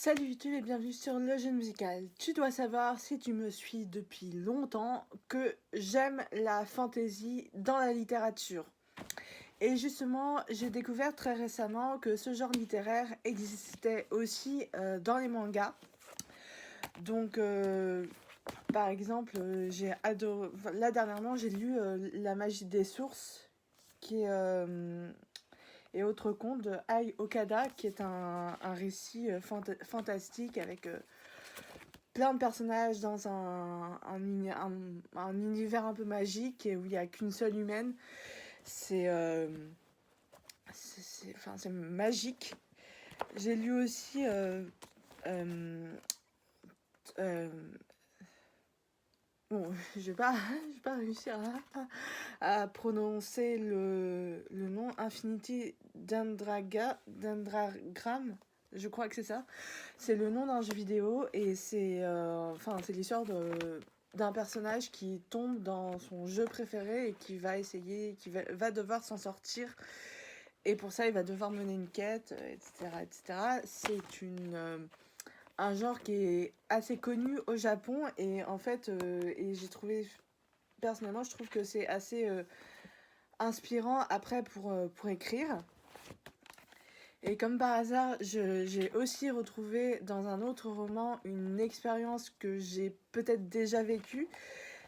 Salut YouTube et bienvenue sur Le Jeune Musical. Tu dois savoir, si tu me suis depuis longtemps, que j'aime la fantasy dans la littérature. Et justement, j'ai découvert très récemment que ce genre littéraire existait aussi dans les mangas. Donc, par exemple, j'ai adoré... Là, dernièrement, j'ai lu La magie des sources, qui est... et autre conte de Ai Okada, qui est un récit fantastique avec plein de personnages dans un univers un peu magique et où il n'y a qu'une seule humaine. C'est c'est magique. J'ai lu aussi euh, bon, je vais pas réussir à prononcer le nom Infinity Dendragram. Je crois que c'est ça. C'est le nom d'un jeu vidéo et c'est c'est l'histoire d'un personnage qui tombe dans son jeu préféré et qui va essayer, va devoir s'en sortir. Et pour ça, il va devoir mener une quête, etc., etc. C'est un genre qui est assez connu au Japon et en fait, et j'ai trouvé, personnellement, je trouve que c'est assez inspirant après pour écrire. Et comme par hasard, j'ai aussi retrouvé dans un autre roman une expérience que j'ai peut-être déjà vécue.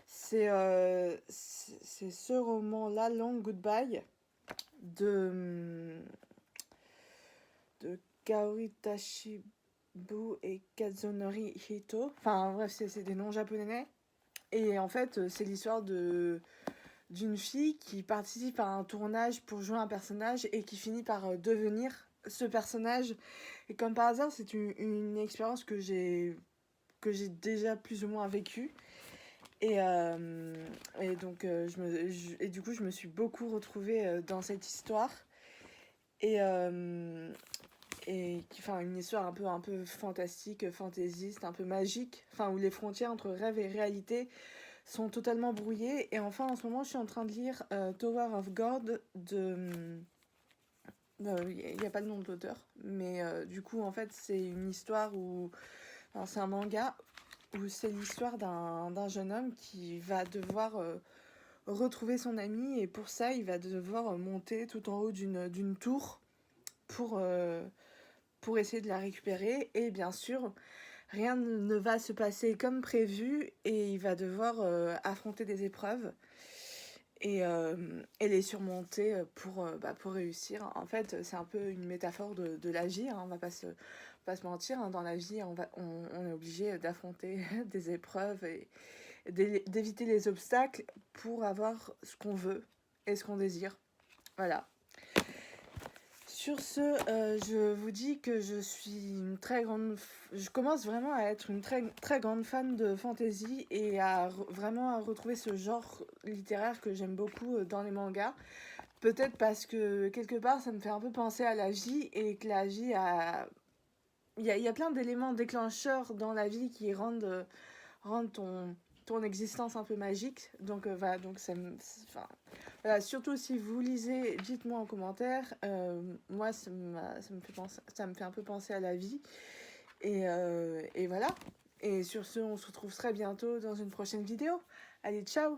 C'est ce roman-là, Long Goodbye, de Kaori Tashibu et Kazunori Hito. Enfin bref, c'est des noms japonais. Et en fait, c'est l'histoire d'une fille qui participe à un tournage pour jouer un personnage et qui finit par devenir ce personnage. Et comme par hasard, c'est une expérience que j'ai déjà plus ou moins vécue. Et donc, et du coup, je me suis beaucoup retrouvée dans cette histoire. Et, enfin, une histoire un peu fantastique, fantaisiste, un peu magique. Enfin, où les frontières entre rêve et réalité sont totalement brouillées. Et enfin, en ce moment, je suis en train de lire Tower of God de... Il n'y a pas le nom de l'auteur, mais du coup, en fait, c'est une histoire où... Alors, c'est un manga où c'est l'histoire d'un jeune homme qui va devoir retrouver son ami, et pour ça, il va devoir monter tout en haut d'une tour pour essayer de la récupérer. Et bien sûr, rien ne va se passer comme prévu, et il va devoir affronter des épreuves et les surmonter pour réussir. En fait, c'est un peu une métaphore de la vie, hein, on va pas se mentir, hein, dans la vie, on est obligé d'affronter des épreuves et d'éviter les obstacles pour avoir ce qu'on veut et ce qu'on désire. Voilà. Sur ce, je vous dis que je suis une très grande... Je commence vraiment à être une très, très grande fan de fantasy et vraiment à retrouver ce genre littéraire que j'aime beaucoup dans les mangas. Peut-être parce que quelque part, ça me fait un peu penser à la vie et que la vie a... Il y a plein d'éléments déclencheurs dans la vie qui rendent ton existence un peu magique. Donc voilà, donc enfin, voilà, surtout si vous lisez, dites-moi en commentaire. Moi, ça me fait un peu penser à la vie. Et voilà. Et sur ce, on se retrouve très bientôt dans une prochaine vidéo. Allez, ciao!